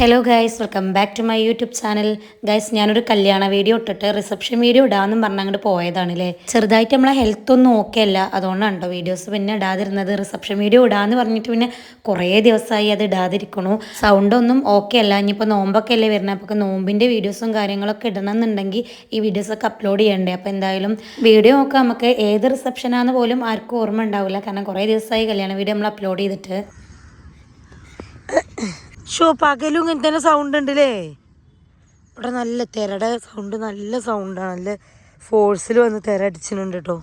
Hello guys, welcome back to my YouTube channel. Guys, ഞാനൊരു കല്യാണ video ഇട്ടിട്ട് reception video ഇടാമെന്നും പറഞ്ഞ് അങ്ങോട്ട് പോയതാണല്ലേ. ചെറുതായിട്ട് നമ്മളെ ഹെൽത്ത് ഒന്നും ഓക്കെ അല്ല, അതുകൊണ്ടാണ് കേട്ടോ വീഡിയോസ് പിന്നെ ഇടാതിരുന്നത്. റിസപ്ഷൻ വീഡിയോ ഇടാമെന്ന് പറഞ്ഞിട്ട് പിന്നെ കുറേ ദിവസമായി അത് ഇടാതിരിക്കണു. സൗണ്ടൊന്നും ഓക്കെ അല്ല. ഇനിയിപ്പോൾ നോമ്പൊക്കെ അല്ലേ വരുന്നത്, അപ്പോൾ നോമ്പിൻ്റെ വീഡിയോസും കാര്യങ്ങളൊക്കെ ഇടണം എന്നുണ്ടെങ്കിൽ ഈ വീഡിയോസൊക്കെ അപ്ലോഡ് ചെയ്യണ്ടേ. അപ്പോൾ എന്തായാലും വീഡിയോ നോക്കാം. നമുക്ക് ഏത് റിസപ്ഷനാണെന്ന് പോലും ആർക്കും ഓർമ്മ ഉണ്ടാവില്ല, കാരണം കുറേ ദിവസമായി കല്യാണ വീഡിയോ നമ്മൾ അപ്ലോഡ് ചെയ്തിട്ട്. ഷോ പകലും ഇങ്ങനെ തന്നെ സൗണ്ട് ഉണ്ടല്ലേ. ഇവിടെ നല്ല തിരയുടെ സൗണ്ട്, നല്ല സൗണ്ടാണ്, നല്ല ഫോഴ്സിൽ വന്ന് തിര അടിച്ചിട്ടുണ്ട് കേട്ടോ.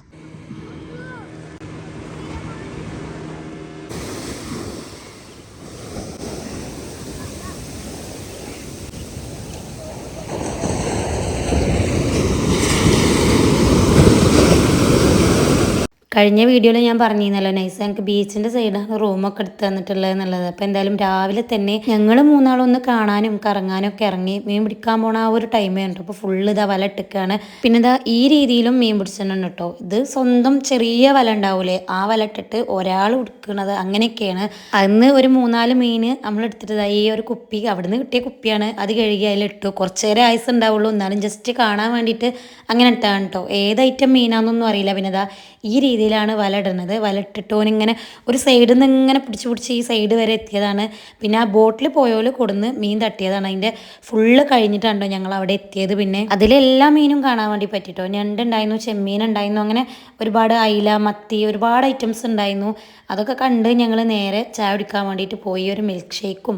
കഴിഞ്ഞ വീഡിയോയിൽ ഞാൻ പറഞ്ഞിരുന്നല്ലോ, നൈസ് ഞങ്ങൾക്ക് ബീച്ചിൻ്റെ സൈഡാണ് റൂമൊക്കെ എടുത്ത് തന്നിട്ടുള്ളത് എന്നുള്ളത്. അപ്പോൾ എന്തായാലും രാവിലെ തന്നെ ഞങ്ങൾ മൂന്നാളൊന്ന് കാണാനും കറങ്ങാനും ഒക്കെ ഇറങ്ങി. മീൻ പിടിക്കാൻ പോണ ആ ഒരു ടൈം കണ്ടു. അപ്പോൾ ഫുള്ള് ഇതാ വല ഇട്ടിക്കാണ്. പിന്നെ ഇതാ ഈ രീതിയിലും മീൻ പിടിച്ചിട്ടുണ്ട് കേട്ടോ. ഇത് സ്വന്തം ചെറിയ വല ഉണ്ടാവൂലേ, ആ വല ഇട്ടിട്ട് ഒരാൾ ഉടുക്കണത് അങ്ങനെയൊക്കെയാണ്. അന്ന് ഒരു 3-4 മീൻ നമ്മൾ എടുത്തിട്ട് ഈ ഒരു കുപ്പി അവിടുന്ന് കിട്ടിയ കുപ്പിയാണ്, അത് കഴുകി അതിലിട്ടു. കുറച്ച് നേരം ആയുസ് ഉണ്ടാവുള്ളൂ, എന്നാലും ജസ്റ്റ് കാണാൻ വേണ്ടിയിട്ട് അങ്ങനെ ഇട്ടാണ് കേട്ടോ. ഏത് ഐറ്റം മീനാണെന്നൊന്നും അറിയില്ല. പിന്നെ ഇതാ ഈ രീതിയിലാണ് വല ഇടുന്നത്. വല ഇട്ടിട്ടോനിങ്ങനെ ഒരു സൈഡിൽ നിന്ന് ഇങ്ങനെ പിടിച്ച് ഈ സൈഡ് വരെ എത്തിയതാണ്. പിന്നെ ആ ബോട്ടിൽ പോയോല് കൊടുന്ന് മീൻ തട്ടിയതാണ്. അതിൻ്റെ ഫുള്ള് കഴിഞ്ഞിട്ടാണോ ഞങ്ങൾ അവിടെ എത്തിയത്. പിന്നെ അതിലെല്ലാ മീനും കാണാൻ വേണ്ടി പറ്റിട്ടോ. ഞണ്ട് ഉണ്ടായിരുന്നു, ചെമ്മീൻ ഉണ്ടായിരുന്നു, അങ്ങനെ ഒരുപാട് അയില, മത്തി, ഒരുപാട് ഐറ്റംസ് ഉണ്ടായിരുന്നു. അതൊക്കെ കണ്ട് ഞങ്ങൾ നേരെ ചായ കുടിക്കാൻ വേണ്ടിയിട്ട് പോയി. ഒരു മിൽക്ക് ഷേക്കും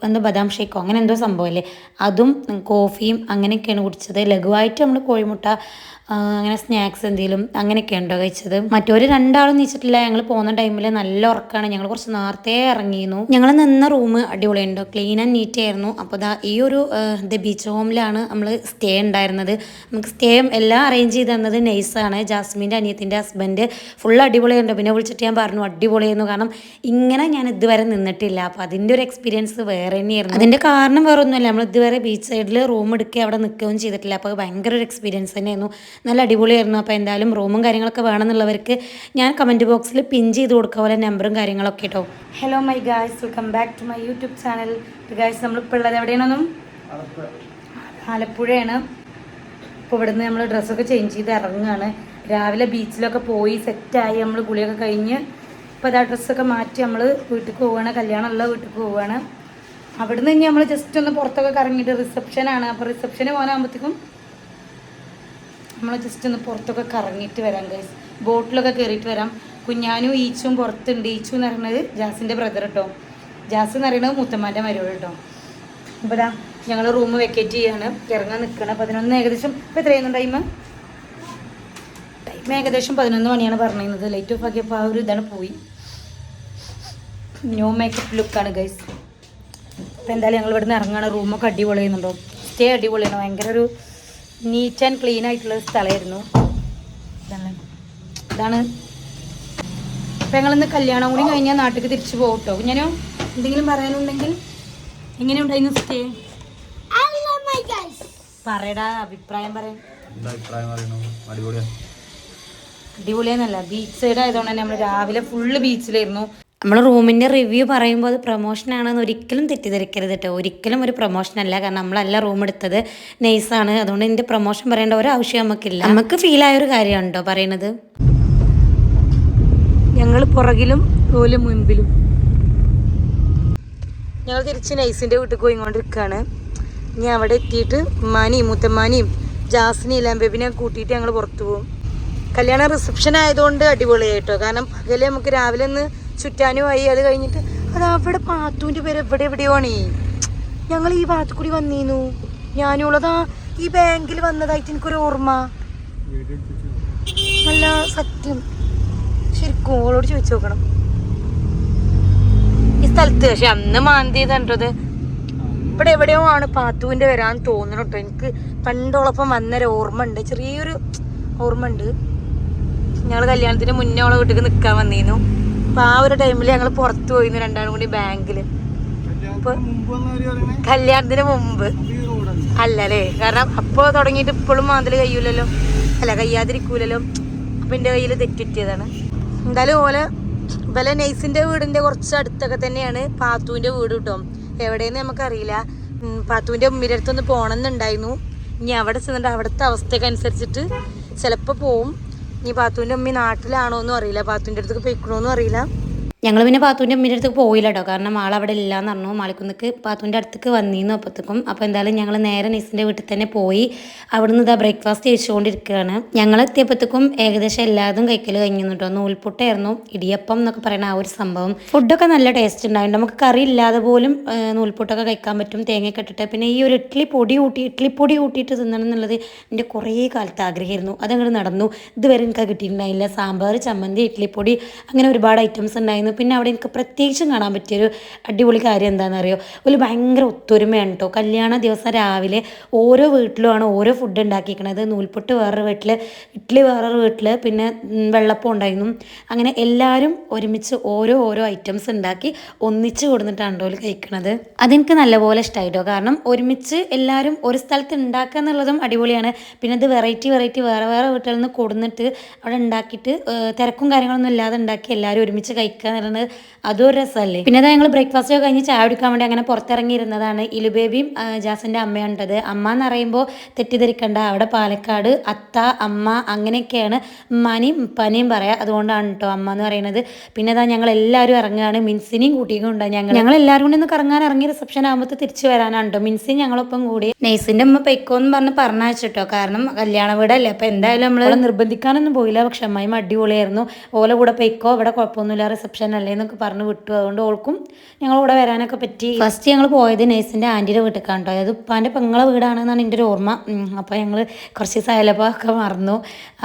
എന്തോ ബദാം ഷേക്കോ അങ്ങനെ എന്തോ സംഭവമല്ലേ, അതും കോഫിയും അങ്ങനെയൊക്കെയാണ് കുടിച്ചത്. ലഘുവായിട്ട് നമ്മൾ കോഴിമുട്ട അങ്ങനെ സ്നാക്സ് എന്തെങ്കിലും അങ്ങനെയൊക്കെ ഉണ്ടോ കഴിച്ചത്. മറ്റൊരു 2 നീച്ചിട്ടില്ല. ഞങ്ങൾ പോകുന്ന ടൈമിൽ നല്ല ഉറക്കമാണ്. ഞങ്ങൾ കുറച്ച് നേരത്തെ ഇറങ്ങിയിരുന്നു. ഞങ്ങൾ നിന്ന റൂം അടിപൊളിയുണ്ടോ, ക്ലീൻ ആൻഡ് നീറ്റ് ആയിരുന്നു. അപ്പോൾ ദാ ഈ ഒരു ബീച്ച് ഹോമിലാണ് നമ്മൾ സ്റ്റേ ഉണ്ടായിരുന്നത്. നമുക്ക് സ്റ്റേ എല്ലാം അറേഞ്ച് ചെയ്ത് തന്നത് നൈസാണ്, ജാസ്മിൻ്റെ അനിയത്തിൻ്റെ ഹസ്ബൻഡ്. ഫുൾ അടിപൊളിയുണ്ട്. പിന്നെ വിളിച്ചിട്ട് ഞാൻ പറഞ്ഞു അടിപൊളിയായിരുന്നു, കാരണം ഇങ്ങനെ ഞാൻ ഇതുവരെ നിന്നിട്ടില്ല. അപ്പോൾ അതിൻ്റെ ഒരു എക്സ്പീരിയൻസ് വേറെ തന്നെയായിരുന്നു. അതിൻ്റെ കാരണം വേറെ ഒന്നുമല്ല, നമ്മൾ ഇതുവരെ ബീച്ച് സൈഡിൽ റൂം എടുക്കുക അവിടെ നിൽക്കുകയും ചെയ്തിട്ടില്ല. അപ്പോൾ ഭയങ്കര ഒരു എക്സ്പീരിയൻസ് തന്നെയായിരുന്നു, നല്ല അടിപൊളിയായിരുന്നു. അപ്പോൾ എന്തായാലും റൂമും കാര്യങ്ങളൊക്കെ വേണമെന്നുള്ളവർക്ക് ഞാൻ കമൻറ്റ് ബോക്സിൽ പിൻ ചെയ്ത് കൊടുക്കുക പോലെ നമ്പറും കാര്യങ്ങളൊക്കെ കേട്ടോ. Hello my guys, welcome back to my YouTube channel. Guys, നമ്മളിപ്പോൾ ഉള്ളത് എവിടെയാണെന്നും ആലപ്പുഴയാണ്. ഇപ്പോൾ ഇവിടുന്ന് നമ്മൾ ഡ്രസ്സൊക്കെ ചേഞ്ച് ചെയ്ത് ഇറങ്ങുകയാണ്. രാവിലെ ബീച്ചിലൊക്കെ പോയി സെറ്റായി നമ്മൾ കുളിയൊക്കെ കഴിഞ്ഞ് ഇപ്പോൾ അതാ ഡ്രസ്സൊക്കെ മാറ്റി നമ്മൾ വീട്ടിൽ പോവുകയാണ്. കല്യാണമുള്ള വീട്ടിൽ പോവുകയാണ്. അവിടുന്ന് ഇനി നമ്മൾ ജസ്റ്റ് ഒന്ന് പുറത്തൊക്കെ കറങ്ങിയിട്ട് റിസപ്ഷനാണ്. അപ്പോൾ റിസപ്ഷന് പോകാനാകുമ്പോഴത്തേക്കും നമ്മൾ ജസ്റ്റ് ഒന്ന് പുറത്തൊക്കെ കറങ്ങിയിട്ട് വരാം ഗൈസ്. ബോട്ടിലൊക്കെ കയറിയിട്ട് വരാം. കുഞ്ഞാനും ഈച്ചും പുറത്തുണ്ട്. ഈച്ചു എന്ന് പറയുന്നത് ജാസിൻ്റെ ബ്രദർ കേട്ടോ. ജാസ് എന്ന് പറയുന്നത് മുത്തമ്മാൻ്റെ മരുവൾ കേട്ടോ. അപ്പോൾ ഇതാ ഞങ്ങൾ റൂം വെക്കേറ്റ് ചെയ്യാണ്, ഇറങ്ങാൻ നിൽക്കണം. 11 ഏകദേശം ഇപ്പോൾ എത്രയായിരുന്നു ടൈം ഏകദേശം 11 മണിയാണ് പറഞ്ഞിരുന്നത്. ലൈറ്റ് ഓഫ് ആക്കിയപ്പോൾ ആ ഒരു ഇതാണ് പോയി. ന്യൂ മേക്കപ്പ് ലുക്കാണ് ഗൈസ്. അപ്പോൾ എന്തായാലും ഞങ്ങൾ ഇവിടുന്ന് ഇറങ്ങാണ്. റൂമൊക്കെ അടിപൊളി ചെയ്യുന്നുണ്ടോ, സ്റ്റേ അടിപൊളിയാണ്. ഭയങ്കര ഒരു നീറ്റ് ആൻഡ് ക്ലീൻ ആയിട്ടുള്ള സ്ഥലമായിരുന്നു. ഇതാണ്. അപ്പം ഞങ്ങളിന്ന് കല്യാണം കൂടി കഴിഞ്ഞാൽ നാട്ടിലേക്ക് തിരിച്ചു പോകും കേട്ടോ. ഞാനോ എന്തെങ്കിലും പറയാനുണ്ടെങ്കിൽ എങ്ങനെയുണ്ടായിരുന്നു സ്റ്റേ? പറയടാ, അഭിപ്രായം പറയാം. അടിപൊളിയാന്നല്ല, ബീച്ച് സൈഡ് ആയതുകൊണ്ട് തന്നെ നമ്മൾ രാവിലെ ഫുള്ള് ബീച്ചിലായിരുന്നു. നമ്മൾ റൂമിൻ്റെ റിവ്യൂ പറയുമ്പോൾ അത് പ്രൊമോഷനാണെന്ന് ഒരിക്കലും തെറ്റിദ്ധരിക്കരുത് കേട്ടോ. ഒരിക്കലും ഒരു പ്രൊമോഷനല്ല, കാരണം നമ്മളല്ല റൂം എടുത്തത്, നൈസാണ്. അതുകൊണ്ട് ഇതിൻ്റെ പ്രൊമോഷൻ പറയേണ്ട ഒരാവശ്യം നമുക്കില്ല. നമുക്ക് ഫീലായൊരു കാര്യമാണ് കേട്ടോ പറയുന്നത്. ഞങ്ങൾ പുറകിലും ഓല് മുൻപിലും. ഞങ്ങൾ തിരിച്ച് നൈസിൻ്റെ വീട്ടിൽ പോയിക്കൊണ്ടിരിക്കുകയാണ്. ഇനി അവിടെ എത്തിയിട്ട് ഉമ്മാനെയും മുത്തമ്മാനെയും ജാസിനെയും ലംബേബിനെ കൂട്ടിയിട്ട് ഞങ്ങൾ പുറത്തു പോകും. കല്യാണ റിസപ്ഷൻ ആയതുകൊണ്ട് അടിപൊളിയായിട്ടോ, കാരണം പകല് നമുക്ക് രാവിലെ ഒന്ന് ചുറ്റാനുമായി. അത് കഴിഞ്ഞിട്ട് അത് അവിടെ പാത്തൂൻ്റെ പേര് എവിടെയോ ആണേ. ഞങ്ങൾ ഈ ഭാഗത്തു കൂടി വന്നിരുന്നു. ഞാനുള്ളതാ ഈ ബാങ്കിൽ വന്നതായിട്ട് എനിക്കൊരു ഓർമ്മ. നല്ല സത്യം, ശരിക്കും ഓളോട് ചോദിച്ചു നോക്കണം ഈ സ്ഥലത്ത്. പക്ഷെ അന്ന് മാന്തി കണ്ടത് ഇവിടെ എവിടെയോ ആണ് പാത്തുവിൻ്റെ വരാൻ തോന്നണം കേട്ടോ. എനിക്ക് പണ്ടോളപ്പം വന്നൊരു ഓർമ്മ ഉണ്ട്, ചെറിയൊരു ഓർമ്മ ഉണ്ട്. ഞങ്ങൾ കല്യാണത്തിന് മുന്നേ ഓളെ വീട്ടിൽ നിൽക്കാൻ വന്നിരുന്നു. അപ്പോൾ ആ ഒരു ടൈമിൽ ഞങ്ങൾ പുറത്ത് പോയിരുന്നു രണ്ടാളും കൂടി ബാങ്കിൽ. അപ്പോൾ കല്യാണത്തിന് മുമ്പ് അല്ലല്ലേ, കാരണം അപ്പോൾ തുടങ്ങിയിട്ട് ഇപ്പോഴും മാന്തൽ കഴിയൂലല്ലോ, അല്ല കഴിയാതിരിക്കൂലല്ലോ. അപ്പം എൻ്റെ കയ്യിൽ തെറ്റിറ്റിയതാണ്. എന്തായാലും ഓലെ നൈസിൻ്റെ വീടിൻ്റെ കുറച്ച് അടുത്തൊക്കെ തന്നെയാണ് പാത്തുവിൻ്റെ വീട് കേട്ടോ. എവിടെയെന്ന് നമുക്കറിയില്ല. പാത്തുവിൻ്റെ ഉമ്മിൻ്റെ അടുത്തൊന്ന് പോകണമെന്നുണ്ടായിരുന്നു. ഇനി അവിടെ ചെന്നിട്ട് അവിടുത്തെ അവസ്ഥയൊക്കെ അനുസരിച്ചിട്ട് ചിലപ്പോൾ പോവും. ഇനി പാത്തുവിൻ്റെ ഉമ്മി നാട്ടിലാണോന്നും അറിയില്ല, പാത്തുവിൻ്റെ അടുത്തേക്ക് പോയിക്കണോന്നും അറിയില്ല. ഞങ്ങൾ പിന്നെ പാത്തുവിൻ്റെ അമ്മയുടെ അടുത്തേക്ക് പോയില്ല കേട്ടോ, കാരണം ആളവിടെ ഇല്ലയെന്ന് പറഞ്ഞു. മാളിക്കുന്നിക്ക് പാത്തുവിൻ്റെ അടുത്തേക്ക് വന്നിരുന്നു അപ്പോഴത്തേക്കും. അപ്പോൾ എന്തായാലും ഞങ്ങൾ നേരെ നൈസിൻ്റെ വീട്ടിൽ തന്നെ പോയി അവിടുന്ന് ഇതാ ബ്രേക്ക്ഫാസ്റ്റ് കഴിച്ചുകൊണ്ടിരിക്കുകയാണ്. ഞങ്ങൾ എത്തിയപ്പോഴത്തേക്കും ഏകദേശം എല്ലാതും കഴിക്കൽ കഴിഞ്ഞു കേട്ടോ. നൂൽപുട്ടായിരുന്നു, ഇടിയപ്പം എന്നൊക്കെ പറയുന്ന ആ ഒരു സംഭവം. ഫുഡൊക്കെ നല്ല ടേസ്റ്റ് ഉണ്ടായിരുന്നു. നമുക്ക് കറി ഇല്ലാതെ പോലും നൂൽപുട്ടൊക്കെ കഴിക്കാൻ പറ്റും, തേങ്ങയൊക്കെ ഇട്ടിട്ട്. പിന്നെ ഈ ഒരു ഇഡ്ഡലിപ്പൊടി കൂട്ടിയിട്ട് തിന്നണം എന്നുള്ളത് എൻ്റെ കുറേ കാലത്ത് ആഗ്രഹമായിരുന്നു. അതങ്ങോട്ട് നടന്നു. ഇതുവരെ എനിക്ക് കിട്ടിയിട്ടുണ്ടായില്ല. സാമ്പാർ, ചമ്മന്തി, ഇഡ്ഡലിപ്പൊടി, അങ്ങനെ ഒരുപാട് ഐറ്റംസ് ഉണ്ടായിരുന്നു. പിന്നെ അവിടെ എനിക്ക് പ്രത്യേകിച്ചും കാണാൻ പറ്റിയൊരു അടിപൊളി കാര്യം എന്താണെന്നറിയോ, ഒരു ഭയങ്കര ഒത്തൊരുമയാണ് കേട്ടോ. കല്യാണ ദിവസം രാവിലെ ഓരോ വീട്ടിലുമാണ് ഓരോ ഫുഡ് ഉണ്ടാക്കിയിരിക്കണത്. നൂൽപുട്ട് വേറൊരു വീട്ടിൽ, ഇഡ്ഡലി വേറൊരു വീട്ടിൽ, പിന്നെ വെള്ളപ്പം ഉണ്ടായിരുന്നു. അങ്ങനെ എല്ലാവരും ഒരുമിച്ച് ഓരോ ഐറ്റംസ് ഉണ്ടാക്കി ഒന്നിച്ച് കൊടുത്തിട്ടാണ് കേട്ടോ കഴിക്കണത്. അതെനിക്ക് നല്ലപോലെ ഇഷ്ടമായി കേട്ടോ. കാരണം ഒരുമിച്ച് എല്ലാവരും ഒരു സ്ഥലത്ത് ഉണ്ടാക്കുക എന്നുള്ളതും അടിപൊളിയാണ്. പിന്നെ അത് വെറൈറ്റി വേറെ വീട്ടിൽ നിന്ന് കൊടുന്നിട്ട് അവിടെ ഉണ്ടാക്കിയിട്ട് തിരക്കും കാര്യങ്ങളൊന്നും ഇല്ലാതെ ഉണ്ടാക്കി എല്ലാവരും ഒരുമിച്ച് കഴിക്കുക എന്നുള്ളത് അതൊരു രസമല്ലേ. പിന്നെ ഞങ്ങൾ ബ്രേക്ക്ഫാസ്റ്റ് ഒക്കെ കഴിഞ്ഞ് ചായ കുടിക്കാൻ വേണ്ടി അങ്ങനെ പുറത്തിറങ്ങിയിരുന്നതാണ്. ഇലുബേബിയും ജാസിൻ്റെ അമ്മയാണിട്ടത്. അമ്മ എന്ന് പറയുമ്പോൾ തെറ്റിദ്ധരിക്കണ്ട, അവിടെ പാലക്കാട് അത്ത, അമ്മ അങ്ങനെയൊക്കെയാണ് ഉമ്മാനെയും ഉപ്പാനെയും പറയാം. അതുകൊണ്ടാണ് കേട്ടോ അമ്മ എന്ന് പറയുന്നത്. പിന്നെ അതാ ഞങ്ങൾ എല്ലാവരും ഇറങ്ങുകയാണ്. മിൻസിനെയും കൂട്ടിക്കൊണ്ടാണ് ഞങ്ങൾ എല്ലാവരും കൂടി ഒന്ന് കറങ്ങാൻ ഇറങ്ങി റിസപ്ഷൻ ആകുമ്പോൾ തിരിച്ചു വരാനാണ് കേട്ടോ. മിൻസി ഞങ്ങളൊപ്പം കൂടി. നെയ്സിൻ്റെ അമ്മ പൊയ്ക്കോന്ന് പറഞ്ഞയച്ചിട്ടോ, കാരണം കല്യാണ വീടല്ലേ. അപ്പോൾ എന്തായാലും നമ്മൾ നിർബന്ധിക്കാനൊന്നും പോയില്ല. പക്ഷെ അമ്മായിയും അടിപൊളിയായിരുന്നു. ഓലെ കൂടെ പൊയ്ക്കോ, ഇവിടെ കുഴപ്പമൊന്നുമില്ല, റിസപ്ഷൻ അല്ലേ എന്നൊക്കെ പറഞ്ഞ് വിട്ടു. അതുകൊണ്ട് ഓൾക്കും ഞങ്ങളിവിടെ വരാനൊക്കെ പറ്റി. ഫസ്റ്റ് ഞങ്ങൾ പോയത് നെയ്സിൻ്റെ ആൻറ്റിയുടെ വീട്ടിലേക്കാണ് കേട്ടോ. അത് ഉപ്പാൻ്റെ പെങ്ങളെ വീടാണെന്നാണ് എൻ്റെ ഒരു ഓർമ്മ. അപ്പോൾ ഞങ്ങൾ കുറച്ച് ദിവസമായപ്പോൾ ഒക്കെ മറന്നു.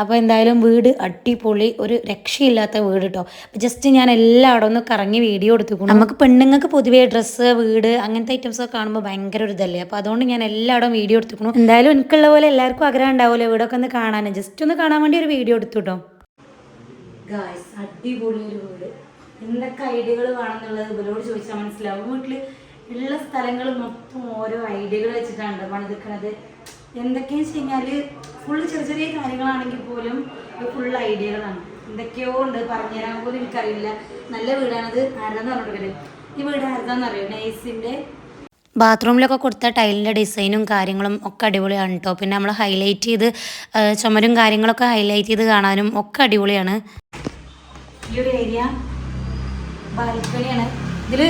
അപ്പോൾ എന്തായാലും വീട് അടിപൊളി, ഒരു രക്ഷയില്ലാത്ത വീട് കേട്ടോ. ജസ്റ്റ് ഞാൻ എല്ലായിടം ഒന്ന് കറങ്ങി വീഡിയോ എടുത്തുകൊണ്ട്, നമുക്ക് പെണ്ണുങ്ങൾക്ക് പൊതുവേ ഡ്രസ്സ്, വീട് അങ്ങനത്തെ ഐറ്റംസ് ഒക്കെ കാണുമ്പോൾ ഭയങ്കര ഒരു ഇതല്ലേ. അപ്പോൾ അതുകൊണ്ട് ഞാൻ എല്ലായിടം വീഡിയോ എടുത്തുക്കുന്നു. എന്തായാലും എനിക്കുള്ള പോലെ എല്ലാവർക്കും ആഗ്രഹം ഉണ്ടാവുമല്ലോ വീടൊക്കെ ഒന്ന് കാണാൻ. ജസ്റ്റ് ഒന്ന് കാണാൻ വേണ്ടി ഒരു വീഡിയോ എടുത്തു കേട്ടോ. ഗായ്സ്, അടിപൊളി ഒരു വീട്. എന്തൊക്കെ ഐഡിയകൾ വേണമെന്നുള്ളത് ഇവരോട് ചോദിച്ചാൽ മനസ്സിലാവും. വീട്ടിൽ ഉള്ള സ്ഥലങ്ങൾ മൊത്തം ഓരോ ഐഡിയകൾ വെച്ചിട്ടാണ് പണിതെടുക്കുന്നത്. എന്തൊക്കെയാണെന്ന് വെച്ച് കഴിഞ്ഞാൽ ഫുള്ള് ചെറിയ കാര്യങ്ങളാണെങ്കിൽ പോലും ഫുൾ ഐഡിയകളാണ്. എന്തൊക്കെയോ ഉണ്ട്, പറഞ്ഞുതരാൻ പോലും എനിക്കറിയില്ല. നല്ല വീടാണത്. ആരതാന്ന് പറഞ്ഞിട്ട് ഈ വീട് ആരതാന്ന് അറിയോ? നൈസിൻ്റെ ബാത്റൂമിലൊക്കെ കൊടുത്ത ടൈലിൻ്റെ ഡിസൈനും കാര്യങ്ങളും ഒക്കെ അടിപൊളിയാണ് കേട്ടോ. പിന്നെ നമ്മൾ ഹൈലൈറ്റ് ചെയ്ത് ചുമരും കാര്യങ്ങളൊക്കെ ഹൈലൈറ്റ് ചെയ്ത് കാണാനും ഒക്കെ അടിപൊളിയാണ്. ഈ ഒരു ഏരിയ ബാൽക്കണിയാണ്. ഇതിൽ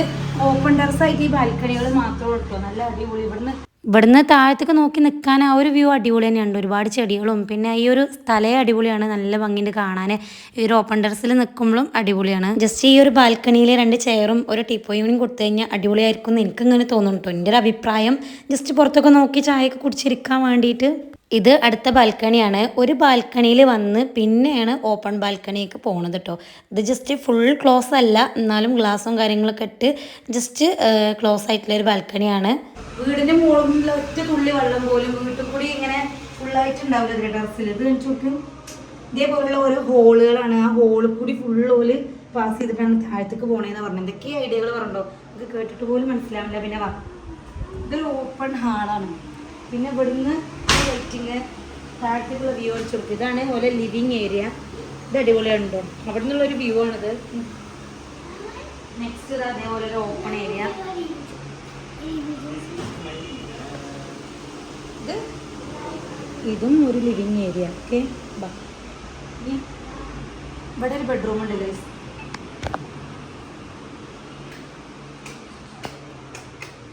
ഓപ്പൺ ടെറസ് ആയിട്ട് ഈ ബാൽക്കണികൾ മാത്രമേ ഉള്ളൂ. നല്ല അടിപൊളി. ഇവിടുന്ന് താഴത്തേക്ക് നോക്കി നിൽക്കാൻ ആ ഒരു വ്യൂ അടിപൊളി തന്നെയുണ്ട്. ഒരുപാട് ചെടികളും പിന്നെ ഈ ഒരു സ്ഥലേ അടിപൊളിയാണ്. നല്ല ഭംഗിയുണ്ട് കാണാൻ. ഈ ഒരു ഓപ്പൺ ടെറസിൽ നിൽക്കുമ്പോഴും അടിപൊളിയാണ്. ജസ്റ്റ് ഈ ഒരു ബാൽക്കണിയിൽ 2 ചെയറും ഒരു ടീപ്പോയും കൊടുത്തു കഴിഞ്ഞാൽ അടിപൊളിയായിരിക്കും എന്ന് എനിക്കിങ്ങനെ തോന്നുന്നു കേട്ടോ. എൻ്റെ ഒരു അഭിപ്രായം. ജസ്റ്റ് പുറത്തൊക്കെ നോക്കി ചായയൊക്കെ കുടിച്ചിരിക്കാൻ വേണ്ടിയിട്ട്. ഇത് അടുത്ത ബാൽക്കണിയാണ്. ഒരു ബാൽക്കണിയിൽ വന്ന് പിന്നെയാണ് ഓപ്പൺ ബാൽക്കണിയൊക്കെ പോണത് കേട്ടോ. ഇത് ജസ്റ്റ് ഫുൾ ക്ലോസ് അല്ല, എന്നാലും ഗ്ലാസും കാര്യങ്ങളൊക്കെ ഇട്ട് ജസ്റ്റ് ക്ലോസ് ആയിട്ടുള്ള ഒരു ബാൽക്കണിയാണ്. വീടിൻ്റെ മുകളിലുള്ള ഒറ്റ തുള്ളി വെള്ളം പോലും വീട്ടിൽ കൂടി ഇങ്ങനെ ഫുള്ളായിട്ടുണ്ടാവില്ല ടെറസിൽ. ഇത് വെച്ചോക്ക് ഇതേപോലുള്ള ഓരോ ഹോളുകളാണ്. ആ ഹോളിൽ കൂടി ഫുള്ള് പാസ് ചെയ്തിട്ടാണ് താഴത്തേക്ക് പോകണേന്ന് പറഞ്ഞത്. എന്തൊക്കെ ഐഡിയകൾ പറഞ്ഞോ, ഇത് കേട്ടിട്ട് പോലും മനസ്സിലാവില്ല. പിന്നെ ഇതൊരു ഓപ്പൺ ഹാളാണ്. പിന്നെ ഇവിടുന്ന് ലൈറ്റിങ് താഴത്തേക്കുള്ള വ്യൂ അടിച്ചു കൊടുക്കും. ഇതാണ് പോലെ ലിവിങ് ഏരിയ. ഇത് അടിപൊളിയാണല്ലോ. അവിടെ നിന്നുള്ളൊരു വ്യൂ ആണിത്. നെക്സ്റ്റ് ഇത് അതേപോലെ ഒരു ഓപ്പൺ ഏരിയ. ഇതും ഒരു ലിവിങ് ഏരിയ. ഓക്കെ, ഇവിടെ ഒരു ബെഡ്റൂം ഉണ്ടല്ലേ.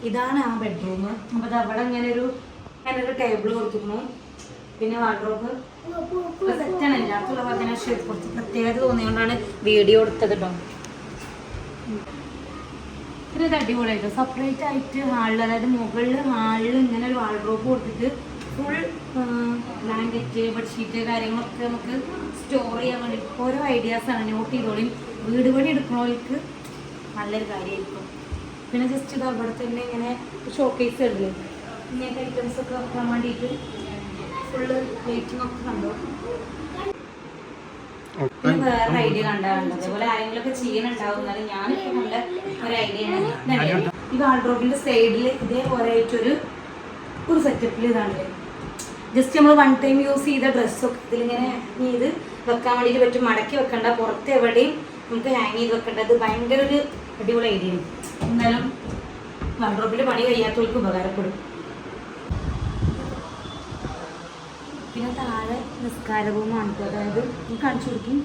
ഇതാണ് ആ ബെഡ്റൂം. അപ്പോൾ അത് അവിടെ ഇങ്ങനെ ഒരു ടേബിൾ കൊടുത്തിരുന്നു. പിന്നെ വാർഡ്രോബ് സെറ്റാണ്. എല്ലാത്തുള്ള പറഞ്ഞ കുറച്ച് പ്രത്യേകത തോന്നിയോണ്ടാണ് വീഡിയോ എടുത്തത് കേട്ടോ. ഇത് അടിപൊളിയായിട്ട് സെപ്പറേറ്റ് ആയിട്ട് ഹാളിൽ, അതായത് മുകളിൽ ഹാളിൽ ഇങ്ങനെ ഒരു വാർഡ്രോബ് കൊടുത്തിട്ട് ഫുൾ ബ്ലാങ്കറ്റ്, ബെഡ്ഷീറ്റ് കാര്യങ്ങളൊക്കെ നമുക്ക് സ്റ്റോർ ചെയ്യാൻ വേണ്ടി ഓരോ ഐഡിയാസാണ്. നോട്ട് ചെയ്തോളിയും. വീട് പണി എടുക്കണവർക്ക് നല്ലൊരു കാര്യമായിരിക്കും. പിന്നെ ജസ്റ്റ് ഇത് അവിടെ തന്നെ ഇങ്ങനെ ഷോക്കേസ് ഉണ്ടല്ലേ, ഇങ്ങനത്തെ ഐറ്റംസ് ഒക്കെ വെക്കാൻ വേണ്ടിയിട്ട് ഫുള്ള് ലൈറ്റിംഗ് ഒക്കെ കണ്ടോ. പിന്നെ വേറെ ഐഡിയ കണ്ടാറുണ്ട്. അതേപോലെ ആരെങ്കിലുമൊക്കെ ചെയ്യാനുണ്ടാവും. എന്നാലും ഞാനിപ്പോൾ നല്ല ഒരു ഐഡിയ ആണ്. ഈ വാർഡ്രോബിൻ്റെ സൈഡിൽ ഇതേപോലെ ആയിട്ടൊരു സെറ്റപ്പിൽ ഇതാണല്ലേ. ജസ്റ്റ് നമ്മൾ 1 ടൈം യൂസ് ചെയ്ത ഡ്രസ്സൊക്കെ ഇതിലിങ്ങനെ ഹാങ് ചെയ്ത് വെക്കാൻ വേണ്ടിയിട്ട് പറ്റും. മടക്കി വെക്കണ്ട, പുറത്ത് എവിടെയും നമുക്ക് ഹാങ് ചെയ്ത് വെക്കേണ്ടത്. ഭയങ്കര ഒരു അടിപൊളി ഐഡിയ ആണ്. എന്തായാലും വാർഡ്രോബിൽ പണി കഴിയാത്തവർക്ക് ഉപകാരപ്പെടും. പിന്നെ താഴെ നിസ്കാര റൂമാണ് കേട്ടോ. അതായത് കാണിച്ചു കൊടുക്കും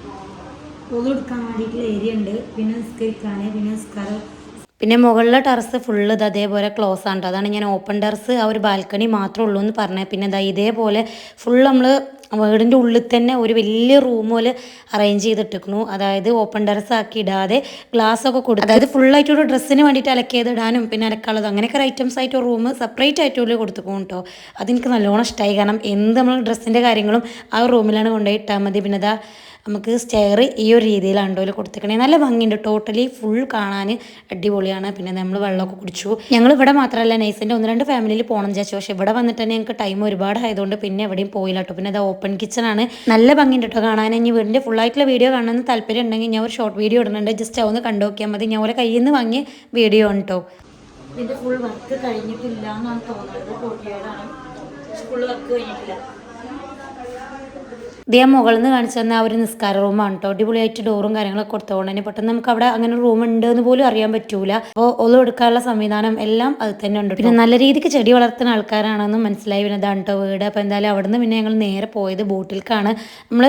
പൊതു എടുക്കാൻ വേണ്ടിയിട്ടുള്ള ഏരിയ ഉണ്ട്, പിന്നെ നിസ്കരിക്കാൻ, പിന്നെ നിസ്കാരം. പിന്നെ മുകളിലെ ടെറസ് ഫുള്ള് ഇത് അതേപോലെ ക്ലോസ് ആണ് കേട്ടോ. അതാണ് ഞാൻ ഓപ്പൺ ടെറസ് ആ ഒരു ബാൽക്കണി മാത്രമേ ഉള്ളൂ എന്ന് പറഞ്ഞത്. പിന്നെ ഇതാ ഇതേപോലെ ഫുൾ നമ്മൾ വീടിൻ്റെ ഉള്ളിൽ തന്നെ ഒരു വലിയ റൂം പോലെ അറേഞ്ച് ചെയ്തിട്ടിരിക്കുന്നു. അതായത് ഓപ്പൺ ടെറസ് ആക്കി ഇടാതെ ഗ്ലാസ് ഒക്കെ കൊടുക്കും. അതായത് ഫുള്ളായിട്ട് ഒരു ഡ്രസ്സിന് വേണ്ടിയിട്ട് അലക്കിയത് ഇടാനും പിന്നെ അലക്കാനുള്ളത് അങ്ങനെയൊക്കെ ഐറ്റംസ് ആയിട്ട് ഒരു റൂം സെപ്പറേറ്റ് ആയിട്ട് ഉള്ളിൽ കൊടുത്തുക്കും കേട്ടോ. അതെനിക്ക് നല്ലോണം ഇഷ്ടമായി. കാരണം എന്ത് നമ്മൾ ഡ്രസ്സിൻ്റെ കാര്യങ്ങളും ആ റൂമിലാണ് കൊണ്ടുപോയി ഇട്ടാൽ മതി. പിന്നെ ഇതാ നമുക്ക് സ്റ്റെയർ ഈ ഒരു രീതിയിലാണ് കേട്ടോ കൊടുത്തിരിക്കണേ. നല്ല ഭംഗിയുണ്ട്. ടോട്ടലി ഫുൾ കാണാൻ അടിപൊളിയാണ്. പിന്നെ നമ്മൾ വെള്ളമൊക്കെ കുടിച്ചു. ഞങ്ങൾ ഇവിടെ മാത്രമല്ല നൈസിൻ്റെ 1-2 ഫാമിലിയിൽ പോകണം വിചാരിച്ചു. പക്ഷേ ഇവിടെ വന്നിട്ട് തന്നെ ഞങ്ങൾക്ക് ടൈം ഒരുപാട് ആയതുകൊണ്ട് പിന്നെ എവിടെയും പോയില്ല കേട്ടോ. പിന്നെ അത് ഓപ്പൺ കിച്ചണാണ്. നല്ല ഭംഗിയുണ്ട് കേട്ടോ കാണാൻ. ഇനി വീടിൻ്റെ ഫുള്ളായിട്ടുള്ള വീഡിയോ കാണണമെന്ന് താല്പര്യം ഉണ്ടെങ്കിൽ ഞാൻ ഒരു ഷോർട്ട് വീഡിയോ ഇടുന്നുണ്ട്. ജസ്റ്റ് അതൊന്ന് കണ്ടു നോക്കിയാൽ മതി. ഞാൻ ഓരോ കയ്യിൽ നിന്ന് വാങ്ങിയ വീഡിയോ ആണ് കേട്ടോ. ഇതിൻ്റെ ഫുൾ വർക്ക് കഴിഞ്ഞിട്ടില്ല എന്നാണ് തോന്നുന്നത്. കോട്ടിയാടാണ് ഫുൾ വർക്ക് കഴിഞ്ഞിട്ടില്ല. ഇത് ഞാൻ മുകളിൽ നിന്ന് കാണിച്ചു തന്ന ആ ഒരു നിസ്കാര റൂമാണ് കേട്ടോ. അടിപൊളിയായിട്ട് ഡോറും കാര്യങ്ങളൊക്കെ കൊടുത്തുകൊണ്ട് തന്നെ പെട്ടെന്ന് നമുക്ക് അവിടെ അങ്ങനെ റൂം ഉണ്ട് എന്ന് പോലും അറിയാൻ പറ്റൂല. അപ്പോൾ ഒന്നും എടുക്കാനുള്ള സംവിധാനം എല്ലാം അത് തന്നെ ഉണ്ട്. പിന്നെ നല്ല രീതിക്ക് ചെടി വളർത്തുന്ന ആൾക്കാരാണെന്ന് മനസ്സിലായി. പിന്നെ ഇതാണ് കേട്ടോ വീട്. അപ്പോൾ എന്തായാലും അവിടെ നിന്ന് പിന്നെ ഞങ്ങൾ നേരെ പോയത് ബോട്ടിലേക്കാണ്. നമ്മൾ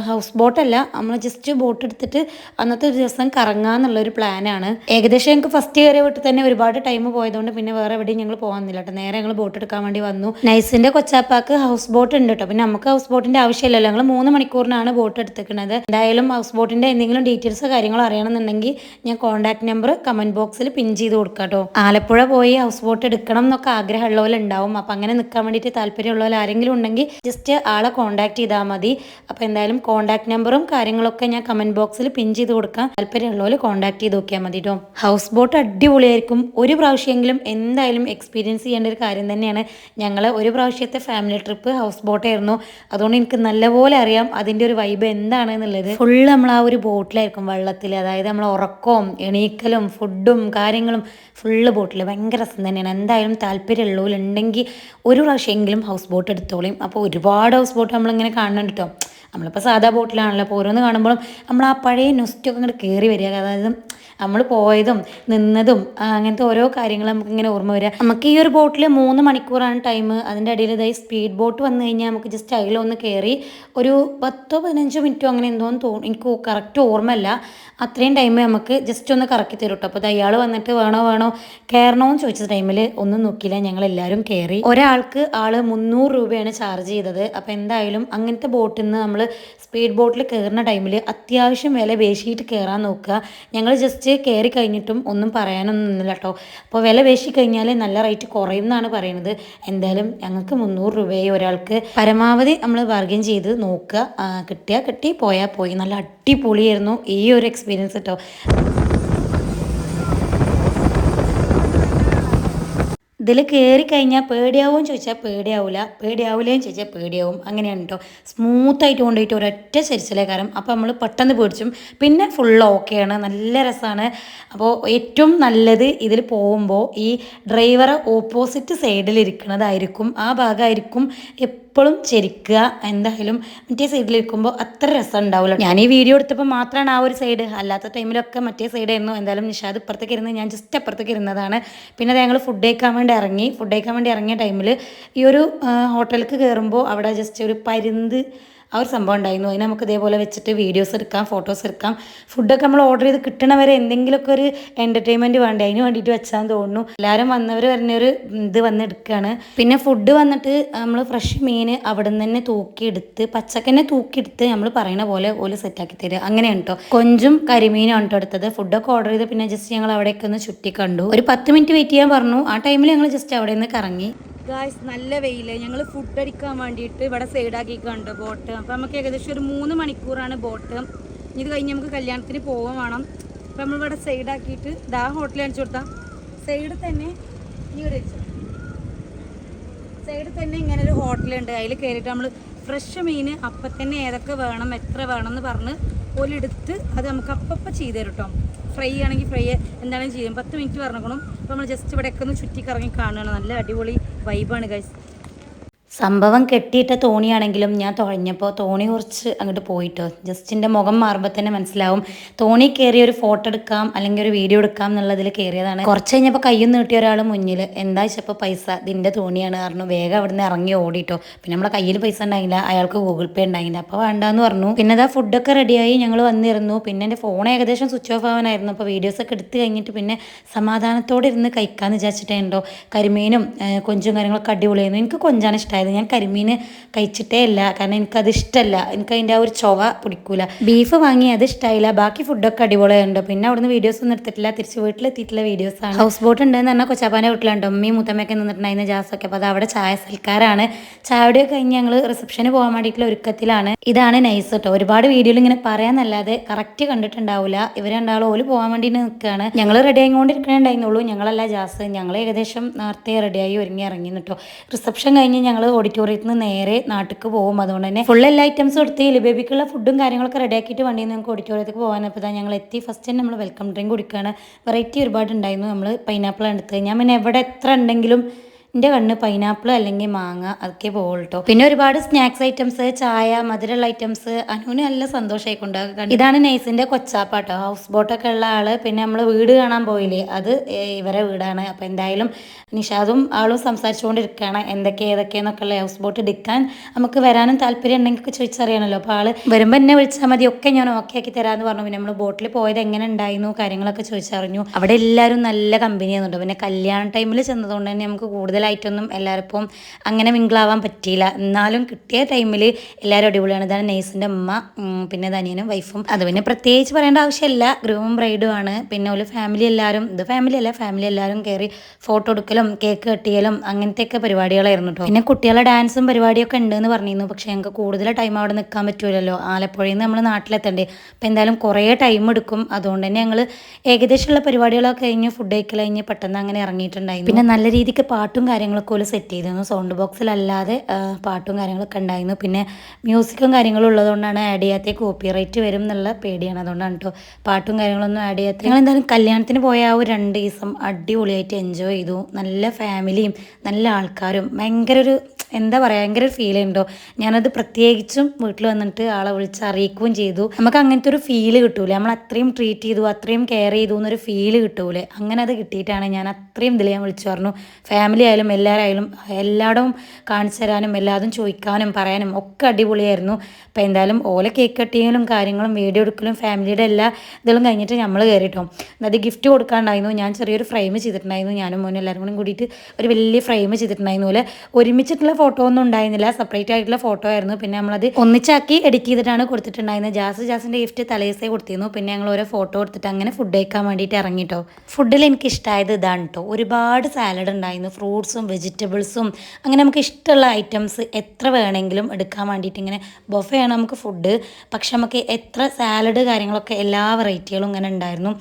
ഹൗസ് ബോട്ടല്ല, നമ്മൾ ജസ്റ്റ് ബോട്ട് എടുത്തിട്ട് അന്നത്തെ ഒരു ദിവസം കറങ്ങാന്നുള്ളൊരു പ്ലാനാണ്. ഏകദേശം ഞങ്ങൾക്ക് ഫസ്റ്റ് കയറിയ വീട്ടിൽ തന്നെ ഒരുപാട് ടൈം പോയതുകൊണ്ട് പിന്നെ വേറെ എവിടെയും ഞങ്ങൾ പോകാനില്ല കേട്ടോ. നേരെ ഞങ്ങൾ ബോട്ട് എടുക്കാൻ വേണ്ടി വന്നു. നൈസിൻ്റെ കൊച്ചാപ്പാക്ക് ഹൗസ് ബോട്ട് ഉണ്ട് കേട്ടോ. പിന്നെ നമുക്ക് ഹൗസ് ബോട്ടിൻ്റെ ആവശ്യമില്ലല്ലോ. ഞങ്ങൾ 3 മണിക്കൂറിനാണ് ബോട്ട് എടുത്തിരിക്കുന്നത്. എന്തായാലും ഹൗസ് ബോട്ടിൻ്റെ എന്തെങ്കിലും ഡീറ്റെയിൽസോ കാര്യങ്ങളോ അറിയണമെന്നുണ്ടെങ്കിൽ ഞാൻ കോൺടാക്ട് നമ്പർ കമൻറ്റ് ബോക്സിൽ പിൻ ചെയ്ത് കൊടുക്കാം കേട്ടോ. ആലപ്പുഴ പോയി ഹൗസ് ബോട്ട് എടുക്കണം എന്നൊക്കെ ആഗ്രഹമുള്ളവരുണ്ടാവും. അപ്പം അങ്ങനെ നിൽക്കാൻ വേണ്ടിയിട്ട് താല്പര്യമുള്ളവർ ആരെങ്കിലും ഉണ്ടെങ്കിൽ ജസ്റ്റ് ആളെ കോൺടാക്ട് ചെയ്താൽ മതി. അപ്പോൾ എന്തായാലും കോൺടാക്ട് നമ്പറും കാര്യങ്ങളൊക്കെ ഞാൻ കമൻറ്റ് ബോക്സിൽ പിൻ ചെയ്ത് കൊടുക്കാം. താല്പര്യമുള്ളവർ കോൺടാക്ട് ചെയ്ത് നോക്കിയാൽ മതി കേട്ടോ. ഹൗസ് ബോട്ട് അടിപൊളിയായിരിക്കും. ഒരു പ്രാവശ്യമെങ്കിലും എന്തായാലും എക്സ്പീരിയൻസ് ചെയ്യേണ്ട ഒരു കാര്യം തന്നെയാണ്. ഞങ്ങൾ ഒരു പ്രാവശ്യത്തെ ഫാമിലി ട്രിപ്പ് ഹൗസ് ബോട്ടായിരുന്നു. അതുകൊണ്ട് എനിക്ക് നല്ലപോലെ അറിയാം അതിൻ്റെ ഒരു വൈബ് എന്താണെന്നുള്ളത്. ഫുള്ള് നമ്മൾ ആ ഒരു ബോട്ടിലായിരിക്കും വെള്ളത്തിൽ. അതായത് നമ്മൾ ഉറക്കവും എണീക്കലും ഫുഡും കാര്യങ്ങളും ഫുള്ള് ബോട്ടിൽ ഭയങ്കര രസം തന്നെയാണ്. എന്തായാലും താല്പര്യമുള്ളവരുണ്ടെങ്കിൽ ഒരു പ്രാവശ്യമെങ്കിലും ഹൗസ് ബോട്ട് എടുത്തോളിയും. അപ്പോൾ ഒരുപാട് ഹൗസ് ബോട്ട് നമ്മളിങ്ങനെ കാണുന്നുണ്ട് കേട്ടോ. നമ്മളിപ്പോൾ സാധാ ബോട്ടിലാണല്ലോ. അപ്പോൾ ഓരോന്ന് കാണുമ്പോഴും നമ്മൾ ആ പഴയ നൊസ്റ്റൊക്കെ ഇങ്ങോട്ട് കയറി വരിക. അതായത് നമ്മൾ പോയതും നിന്നതും അങ്ങനത്തെ ഓരോ കാര്യങ്ങൾ നമുക്ക് ഇങ്ങനെ ഓർമ്മ വരിക. നമുക്ക് ഈ ഒരു ബോട്ടിൽ 3 മണിക്കൂറാണ് ടൈം. അതിൻ്റെ ഇടയിൽ ഇതായി സ്പീഡ് ബോട്ട് വന്നു കഴിഞ്ഞാൽ നമുക്ക് ജസ്റ്റ് അതിലൊന്ന് കയറി ഒരു 10-15 മിനിറ്റോ അങ്ങനെ എന്തോന്ന് തോന്നും. എനിക്ക് കറക്റ്റ് ഓർമ്മയില്ല. അത്രയും ടൈം നമുക്ക് ജസ്റ്റ് ഒന്ന് കറക്കി തരും കേട്ടോ. അപ്പോൾ അയാൾ വന്നിട്ട് വേണോ കയറണമെന്ന് ചോദിച്ച ടൈമിൽ ഒന്നും നോക്കിയില്ല, ഞങ്ങളെല്ലാവരും കയറി. ഒരാൾക്ക് 300 രൂപയാണ് ചാർജ് ചെയ്തത്. അപ്പോൾ എന്തായാലും അങ്ങനത്തെ ബോട്ടിൽ നിന്ന് നമ്മൾ സ്പീഡ് ബോട്ടിൽ കയറുന്ന ടൈമിൽ അത്യാവശ്യം വില പേശിയിട്ട് കയറാൻ നോക്കുക. ഞങ്ങൾ ജസ്റ്റ് കയറി കഴിഞ്ഞിട്ടും ഒന്നും പറയാനൊന്നുമില്ല കേട്ടോ. അപ്പോൾ വില പേശി കഴിഞ്ഞാൽ നല്ല റേറ്റ് കുറയും എന്നാണ് പറയുന്നത്. എന്തായാലും ഞങ്ങൾക്ക് 300 രൂപയായി ഒരാൾക്ക്. പരമാവധി നമ്മൾ ബാർഗെയിൻ ചെയ്ത് നോക്കുക. കിട്ടിയാൽ കിട്ടി, പോയാൽ പോയി. നല്ല അടിപൊളിയായിരുന്നു ഈ ഒരു എക്സ്പീരിയൻസ് കേട്ടോ. ഇതിൽ കയറി കഴിഞ്ഞാൽ പേടിയാവും ചോദിച്ചാൽ പേടിയാവില്ല, പേടിയാവില്ലേന്ന് ചോദിച്ചാൽ പേടിയാവും. അങ്ങനെയാണ് കേട്ടോ. സ്മൂത്തായിട്ട് കൊണ്ടുപോയിട്ട് ഒരൊറ്റ ചരിച്ചിലേ കാരണം. അപ്പോൾ നമ്മൾ പെട്ടെന്ന് പേടിച്ചും പിന്നെ ഫുൾ ഓക്കെയാണ്. നല്ല രസമാണ്. അപ്പോൾ ഏറ്റവും നല്ലത് ഇതിൽ പോകുമ്പോൾ ഈ ഡ്രൈവറെ ഓപ്പോസിറ്റ് സൈഡിൽ ഇരിക്കുന്നതായിരിക്കും. ആ ഭാഗമായിരിക്കും എപ്പോഴും ചെരിക്കുക. എന്തായാലും മറ്റേ സൈഡിലിരിക്കുമ്പോൾ അത്ര രസം ഉണ്ടാവില്ല. ഞാൻ ഈ വീഡിയോ എടുത്തപ്പോൾ മാത്രമാണ് ആ ഒരു സൈഡ്, അല്ലാത്ത ടൈമിലൊക്കെ മറ്റേ സൈഡായിരുന്നു. എന്തായാലും നിഷാദ് ഇപ്പുറത്തേക്ക് ഇരുന്ന് ഞാൻ ജസ്റ്റ് അപ്പുറത്തേക്ക് ഇരുന്നതാണ്. പിന്നെ ഞങ്ങൾ ഫുഡ് കഴിക്കാൻ വേണ്ടി ഇറങ്ങിയ ടൈമിൽ ഈ ഒരു ഹോട്ടലിലേക്ക് കയറുമ്പോൾ അവിടെ ജസ്റ്റ് ഒരു പരുന്ത് ആ ഒരു സംഭവം ഉണ്ടായിരുന്നു. അതിന് നമുക്ക് ഇതേപോലെ വെച്ചിട്ട് വീഡിയോസ് എടുക്കാം, ഫോട്ടോസ് എടുക്കാം. ഫുഡൊക്കെ നമ്മൾ ഓർഡർ ചെയ്ത് കിട്ടണവരെ എന്തെങ്കിലുമൊക്കെ ഒരു എൻ്റർടൈൻമെൻറ്റ് വേണ്ടേ, അതിന് വേണ്ടിയിട്ട് വെച്ചാന്ന് തോന്നുന്നു. എല്ലാവരും വന്നവർ പറഞ്ഞൊരു ഇത് വന്നെടുക്കുകയാണ്. പിന്നെ ഫുഡ് വന്നിട്ട് നമ്മൾ ഫ്രഷ് മീൻ അവിടെ നിന്ന് തന്നെ തൂക്കിയെടുത്ത് പച്ചക്കന്നെ തൂക്കിയെടുത്ത് നമ്മൾ പറയുന്ന പോലെ ഓല് സെറ്റാക്കി തരിക. അങ്ങനെയാണ് കേട്ടോ. കൊഞ്ചും കരിമീനാണ് കേട്ടോ എടുത്തത്. ഫുഡൊക്കെ ഓർഡർ ചെയ്ത് പിന്നെ ജസ്റ്റ് ഞങ്ങൾ അവിടേക്ക് ഒന്ന് ചുറ്റി കണ്ടു. ഒരു 10 മിനിറ്റ് വെയിറ്റ് ചെയ്യാൻ പറഞ്ഞു. ആ ടൈമിൽ ഞങ്ങൾ ജസ്റ്റ് അവിടെ നിന്ന് കറങ്ങി. ഗായ്സ് നല്ല വെയിൽ. ഞങ്ങൾ ഫുഡ് അടിക്കാൻ വേണ്ടിയിട്ട് ഇവിടെ സൈഡാക്കി കണ്ടു ബോട്ട്. അപ്പോൾ നമുക്ക് ഏകദേശം ഒരു 3 മണിക്കൂറാണ് ബോട്ട്. ഇത് കഴിഞ്ഞ് നമുക്ക് കല്യാണത്തിന് പോകാൻ വേണം. അപ്പോൾ നമ്മളിവിടെ സൈഡാക്കിയിട്ട് ദാ ഹോട്ടലിൽ അടിച്ചു കൊടുത്താൽ സൈഡിൽ തന്നെ ഇങ്ങനെ ഒരു ഹോട്ടലുണ്ട്. അതിൽ കയറിയിട്ട് നമ്മൾ ഫ്രഷ് മീൻ അപ്പം തന്നെ ഏതൊക്കെ വേണം എത്ര വേണം എന്ന് പറഞ്ഞ് ഓലെടുത്ത് അത് നമുക്ക് അപ്പം ചെയ്ത് തരും കേട്ടോ. ഫ്രൈ ആണെങ്കിൽ ഫ്രൈ എന്താണെങ്കിലും ചെയ്യും. 10 മിനിറ്റ് പറഞ്ഞേക്കണം. അപ്പോൾ നമ്മൾ ജസ്റ്റ് ഇവിടെയൊക്കെ ഒന്ന് ചുറ്റി കറങ്ങി കാണുകയാണ്. നല്ല അടിപൊളി വൈബാണ് ഗൈസ്. സംഭവം കെട്ടിയിട്ട തോണിയാണെങ്കിലും ഞാൻ തുഴഞ്ഞപ്പോൾ തോണി കുറച്ച് അങ്ങോട്ട് പോയിട്ടോ. ജസ്റ്റ് എൻ്റെ മുഖം മാറുമ്പോൾ തന്നെ മനസ്സിലാവും തോണി കയറി ഒരു ഫോട്ടോ എടുക്കാം അല്ലെങ്കിൽ ഒരു വീഡിയോ എടുക്കാം എന്നുള്ളതിൽ കയറിയതാണ്. കുറച്ച് കഴിഞ്ഞപ്പോൾ കയ്യിൽ നീട്ടിയ ഒരാൾ മുന്നിൽ എന്താ വെച്ചപ്പോൾ പൈസ ഇതിൻ്റെ തോണിയാണ് പറഞ്ഞു. വേഗം അവിടെ നിന്ന് ഇറങ്ങി ഓടിട്ടോ. പിന്നെ നമ്മളെ കയ്യിൽ പൈസ ഉണ്ടായില്ല, അയാൾക്ക് ഗൂഗിൾ പേ ഉണ്ടായില്ല, അപ്പോൾ വേണ്ടാന്ന് പറഞ്ഞു. പിന്നെ അതാ ഫുഡൊക്കെ റെഡിയായി ഞങ്ങൾ വന്നിരുന്നു. പിന്നെ എൻ്റെ ഫോൺ ഏകദേശം സ്വിച്ച് ഓഫ് ആവാനായിരുന്നു. അപ്പോൾ വീഡിയോസൊക്കെ എടുത്ത് കഴിഞ്ഞിട്ട് പിന്നെ സമാധാനത്തോടെ ഇരുന്ന് കഴിക്കാമെന്ന് വിചാരിച്ചിട്ടുണ്ടോ. കരിമീനും കൊഞ്ചും കാര്യങ്ങളൊക്കെ അടിപൊളിയായിരുന്നു. എനിക്ക് കൊഞ്ചാണ് ഇഷ്ടമായത്. ഞാൻ കരിമീൻ കഴിച്ചിട്ടേ ഇല്ല, കാരണം എനിക്കത് ഇഷ്ടമല്ല. എനിക്ക് അതിൻ്റെ ആ ഒരു ചൊവ പിടിക്കൂല. ബീഫ് വാങ്ങി അത് ഇഷ്ടമായില്ല. ബാക്കി ഫുഡൊക്കെ അടിപൊളിയുണ്ട്. പിന്നെ അവിടുന്ന് വീഡിയോസ് ഒന്നും എടുത്തിട്ടില്ല. തിരിച്ച് വീട്ടിലെത്തിയിട്ടുള്ള വീഡിയോസാണ്. ഹൗസ് ബോട്ട് ഉണ്ടെന്ന് പറഞ്ഞാൽ കൊച്ചാപ്പാൻ്റെ വീട്ടിലുണ്ട്. ഉമ്മയും മുത്തമ്മയൊക്കെ നിന്നിട്ടുണ്ടായിരുന്നു, ജാസൊക്കെ. അപ്പോൾ അത് അവിടെ ചായ സൽക്കാരാണ്. ചായയുടെയൊക്കെ കഴിഞ്ഞ് ഞങ്ങൾ റിസപ്ഷന് പോകാൻ വേണ്ടിയിട്ടുള്ള ഒരുക്കത്തിലാണ്. ഇതാണ് നൈസ് കേട്ടോ. ഒരുപാട് വീഡിയോയിൽ ഇങ്ങനെ പറയാന്നല്ലാതെ കറക്റ്റ് കണ്ടിട്ടുണ്ടാവില്ല. ഇവർ രണ്ടാളും ഓല് പോകാൻ വേണ്ടി നിൽക്കുകയാണ്. ഞങ്ങൾ റെഡി ആയിക്കൊണ്ടിരിക്കണുണ്ടായിരുന്നുള്ളൂ. ഞങ്ങളല്ല ജാസ്. ഞങ്ങൾ ഏകദേശം നേരത്തെ റെഡിയായി ഒരുങ്ങി ഇറങ്ങി കേട്ടോ. റിസപ്ഷൻ കഴിഞ്ഞ് ഞങ്ങൾ ഓഡിറ്റോറിയത്തിൽ നിന്ന് നേരെ നാട്ടിലേക്ക് പോകും. അതുകൊണ്ട് തന്നെ ഫുൾ എല്ലാ ഐറ്റംസും എടുത്ത് ലിബേബിക്കുള്ള ഫുഡും കാര്യങ്ങളൊക്കെ റെഡിയാക്കിയിട്ട് വണ്ടിയിൽ നിന്ന് നമുക്ക് ഓഡിറ്റോറിയത്തേക്ക് പോകാൻ. അപ്പോൾ ഇതാ ഞങ്ങൾ എത്തി. ഫസ്റ്റ് തന്നെ നമ്മൾ വെൽക്കം ഡ്രിങ്ക് കുടിക്കുകയാണ്. വെറൈറ്റി ഒരുപാട് ഉണ്ടായിരുന്നു. നമ്മൾ പൈനാപ്പിൾ എടുത്ത് ഞാൻ പിന്നെ എവിടെ എത്ര ഉണ്ടെങ്കിലും എൻ്റെ കണ്ണ് പൈനാപ്പിൾ അല്ലെങ്കിൽ മാങ്ങ അതൊക്കെ പോകട്ടോ. പിന്നെ ഒരുപാട് സ്നാക്സ് ഐറ്റംസ്, ചായ, മധുരമുള്ള ഐറ്റംസ്. അനുവിന് നല്ല സന്തോഷമായിക്കൊണ്ടാകും. ഇതാണ് നൈസിൻ്റെ കൊച്ചാപ്പാട്ടോ, ഹൗസ് ബോട്ടൊക്കെ ഉള്ള ആള്. പിന്നെ നമ്മൾ വീട് കാണാൻ പോയില്ലേ, അത് ഇവരെ വീടാണ്. അപ്പോൾ എന്തായാലും നിഷാദും ആളും സംസാരിച്ചുകൊണ്ടിരിക്കുകയാണ് ഏതൊക്കെയെന്നൊക്കെ ഉള്ള. ഹൗസ് ബോട്ട് എടുക്കാൻ നമുക്ക് വരാനും താല്പര്യം ഉണ്ടെങ്കിൽ ചോദിച്ചറിയണമല്ലോ. അപ്പോൾ ആള് വരുമ്പോൾ എന്നെ വിളിച്ചാൽ മതി, ഒക്കെ ഞാൻ ഓക്കെ ആക്കി തരാമെന്ന് പറഞ്ഞു. പിന്നെ നമ്മൾ ബോട്ടിൽ പോയത് എങ്ങനെ ഉണ്ടായിരുന്നു കാര്യങ്ങളൊക്കെ ചോദിച്ചറിഞ്ഞു. അവിടെ എല്ലാവരും നല്ല കമ്പനി ആകുന്നുണ്ട്. പിന്നെ കല്യാണ ടൈമിൽ ചെന്നതുകൊണ്ട് തന്നെ നമുക്ക് കൂടുതലായിട്ടൊന്നും എല്ലാവർക്കും അങ്ങനെ മിങ്കിളാവാൻ പറ്റിയില്ല. എന്നാലും കിട്ടിയ ടൈമിൽ എല്ലാവരും അടിപൊളിയാണ്. ഇതാണ് നെയ്സിൻ്റെ അമ്മ, പിന്നെ ധനിയനും വൈഫും. അത് പിന്നെ പ്രത്യേകിച്ച് പറയേണ്ട ആവശ്യമില്ല, ഗ്രൂമും ബ്രൈഡും ആണ്. പിന്നെ ഒരു ഫാമിലി എല്ലാവരും, ഇത് ഫാമിലി അല്ല, ഫാമിലി എല്ലാവരും കയറി ഫോട്ടോ എടുക്കലും കേക്ക് കട്ടിയലും അങ്ങനത്തെയൊക്കെ പരിപാടികളായിരുന്നു കേട്ടോ. പിന്നെ കുട്ടികളെ ഡാൻസും പരിപാടിയൊക്കെ ഉണ്ടെന്ന് പറഞ്ഞിരുന്നു. പക്ഷേ ഞങ്ങൾക്ക് കൂടുതൽ ടൈം അവിടെ നിൽക്കാൻ പറ്റൂലല്ലോ. ആലപ്പുഴയിൽ നിന്ന് നമ്മൾ നാട്ടിലെത്തണ്ടേ. അപ്പോൾ എന്തായാലും കുറേ ടൈം എടുക്കും. അതുകൊണ്ട് തന്നെ ഞങ്ങൾ ഏകദേശമുള്ള പരിപാടികളൊക്കെ കഴിഞ്ഞ് ഫുഡ് കഴിക്കൽ കഴിഞ്ഞ് പെട്ടെന്ന് അങ്ങനെ ഇറങ്ങിയിട്ടുണ്ടായിരുന്നു. പിന്നെ നല്ല രീതിക്ക് പാട്ടും കാര്യങ്ങളൊക്കെ ഒരു സെറ്റ് ചെയ്തിരുന്നു. സൗണ്ട് ബോക്സിലല്ലാതെ പാട്ടും കാര്യങ്ങളൊക്കെ ഉണ്ടായിരുന്നു. പിന്നെ മ്യൂസിക്കും കാര്യങ്ങളും ഉള്ളതുകൊണ്ടാണ് ആഡ് ചെയ്യാത്ത കോപ്പി റൈറ്റ് വരും എന്നുള്ള പേടിയാണ്. അതുകൊണ്ടാണ് കേട്ടോ പാട്ടും കാര്യങ്ങളൊന്നും ആഡ് ചെയ്യാത്ത. ഞങ്ങൾ എന്തായാലും കല്യാണത്തിന് പോയ ആ ഒരു 2 ദിവസം അടിപൊളിയായിട്ട് എൻജോയ് ചെയ്തു. നല്ല ഫാമിലിയും നല്ല ആൾക്കാരും, ഭയങ്കര ഒരു എന്താ പറയുക, ഭയങ്കര ഒരു ഫീൽ ഉണ്ടോ. ഞാനത് പ്രത്യേകിച്ചും വീട്ടിൽ വന്നിട്ട് ആളെ വിളിച്ച് അറിയിക്കുകയും ചെയ്തു. നമുക്ക് അങ്ങനത്തെ ഒരു ഫീല് കിട്ടൂലേ, നമ്മൾ അത്രയും ട്രീറ്റ് ചെയ്തു, അത്രയും കെയർ ചെയ്തു എന്നൊരു ഫീല് കിട്ടൂലേ. അങ്ങനെ അത് കിട്ടിയിട്ടാണ് ഞാൻ അത്രയും ഇതിൽ ഞാൻ വിളിച്ചു പറഞ്ഞു. ഫാമിലി ആയാലും എല്ലാവരായാലും എല്ലായിടവും കാണിച്ചു തരാനും എല്ലാതും ചോദിക്കാനും പറയാനും ഒക്കെ അടിപൊളിയായിരുന്നു. അപ്പോൾ എന്തായാലും ഓലെ കേക്ക് കട്ടിങ്ങലും കാര്യങ്ങളും വീഡിയോ എടുക്കലും ഫാമിലിയുടെ എല്ലാ ഇതെല്ലാം കഴിഞ്ഞിട്ട് നമ്മൾ കയറിട്ടോ. അത് ഗിഫ്റ്റ് കൊടുക്കാണ്ടായിരുന്നു. ഞാൻ ചെറിയൊരു ഫ്രെയിം ചെയ്തിട്ടുണ്ടായിരുന്നു. ഞാനും മോനും എല്ലാവരും കൂടി കൂടിയിട്ട് ഒരു വലിയ ഫ്രെയിം ചെയ്തിട്ടുണ്ടായിരുന്നു. പോലെ ഒരുമിച്ചിട്ടുള്ള ഫോട്ടോ ഒന്നും ഉണ്ടായിരുന്നില്ല, സെപ്പറേറ്റ് ആയിട്ടുള്ള ഫോട്ടോ ആയിരുന്നു. പിന്നെ നമ്മളത് ഒന്നിച്ചാക്കി എഡിറ്റ് ചെയ്തിട്ടാണ് കൊടുത്തിട്ടുണ്ടായിരുന്നത്. ജാസിൻ്റെ ഗിഫ്റ്റ് തലേസേ കൊടുത്തിരുന്നു. പിന്നെ ഞങ്ങൾ ഓരോ ഫോട്ടോ എടുത്തിട്ട് അങ്ങനെ ഫുഡ് കഴിക്കാൻ വേണ്ടിയിട്ട് ഇറങ്ങിട്ടോ. ഫുഡിൽ എനിക്ക് ഇഷ്ടമായത് ഇതാണ് കേട്ടോ. ഒരുപാട് സാലഡ് ഉണ്ടായിരുന്നു, ഫ്രൂട്ട്സും വെജിറ്റബിൾസും, അങ്ങനെ നമുക്ക് ഇഷ്ടമുള്ള ഐറ്റംസ് എത്ര വേണമെങ്കിലും എടുക്കാൻ വേണ്ടിയിട്ട് ഇങ്ങനെ ബൊഫയാണ് നമുക്ക് ഫുഡ്. പക്ഷെ നമുക്ക് എത്ര സാലഡ് കാര്യങ്ങളൊക്കെ എല്ലാ വെറൈറ്റികളും ഇങ്ങനെ ഉണ്ടായിരുന്നു.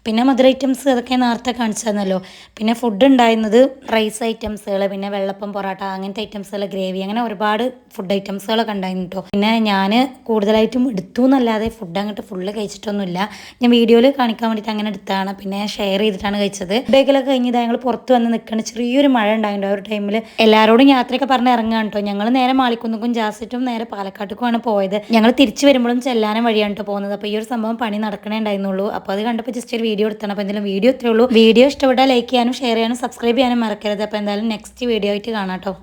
പിന്നെ മധുര ഐറ്റംസ് അതൊക്കെ നേരത്തെ കാണിച്ചു തന്നല്ലോ. പിന്നെ ഫുഡ് ഉണ്ടായിരുന്നത് റൈസ് ഐറ്റംസുകൾ, പിന്നെ വെള്ളപ്പം, പൊറോട്ട, അങ്ങനത്തെ ഐറ്റംസുകൾ, ഗ്രേവി, അങ്ങനെ ഒരുപാട് ഫുഡ് ഐറ്റംസുകളൊക്കെ ഉണ്ടായിരുന്നു കേട്ടോ. പിന്നെ ഞാൻ കൂടുതലായിട്ടും എടുത്തു എന്നല്ലാതെ ഫുഡ് അങ്ങോട്ട് ഫുള്ള് കഴിച്ചിട്ടൊന്നുമില്ല. ഞാൻ വീഡിയോയിൽ കാണിക്കാൻ വേണ്ടിയിട്ട് അങ്ങനെ എടുത്താണ്. പിന്നെ ഷെയർ ചെയ്തിട്ടാണ് കഴിച്ചത്. ഫുഡൊക്കെ കഴിഞ്ഞത് ഞങ്ങൾ പുറത്ത് വന്ന് നിൽക്കണം. ചെറിയൊരു മഴ ഉണ്ടായിരുന്നു ആ ഒരു ടൈമിൽ. എല്ലാവരോടും യാത്രയൊക്കെ പറഞ്ഞ് ഇറങ്ങാൻ കേട്ടോ. ഞങ്ങൾ നേരെ മാളിക്കുന്നുക്കും ജാസിറ്റും നേരെ പാലക്കാട്ടേക്കുമാണ് പോയത്. ഞങ്ങൾ തിരിച്ചു വരുമ്പോഴും ചെല്ലാനും വഴിയാണ് കേട്ടോ പോകുന്നത്. അപ്പോൾ ഈ ഒരു സംഭവം പണി നടക്കണേ ഉണ്ടായിരുന്നുള്ളൂ. അപ്പോൾ അത് കണ്ടപ്പോൾ ജസ്റ്റ് ഒരു വീഡിയോ എടുത്താണ്. അപ്പോൾ എന്തെങ്കിലും വീഡിയോ ഇത്രേ ഉള്ളൂ. വീഡിയോ ഇഷ്ടപ്പെട്ടാൽ ലൈക്ക് ചെയ്യാനും ഷെയർ ചെയ്യാനും സബ്സ്ക്രൈബ് ചെയ്യാനും മറക്കരുത്. അപ്പോൾ എന്തായാലും നെക്സ്റ്റ് വീഡിയോ ആയിട്ട് കാണാം കേട്ടോ.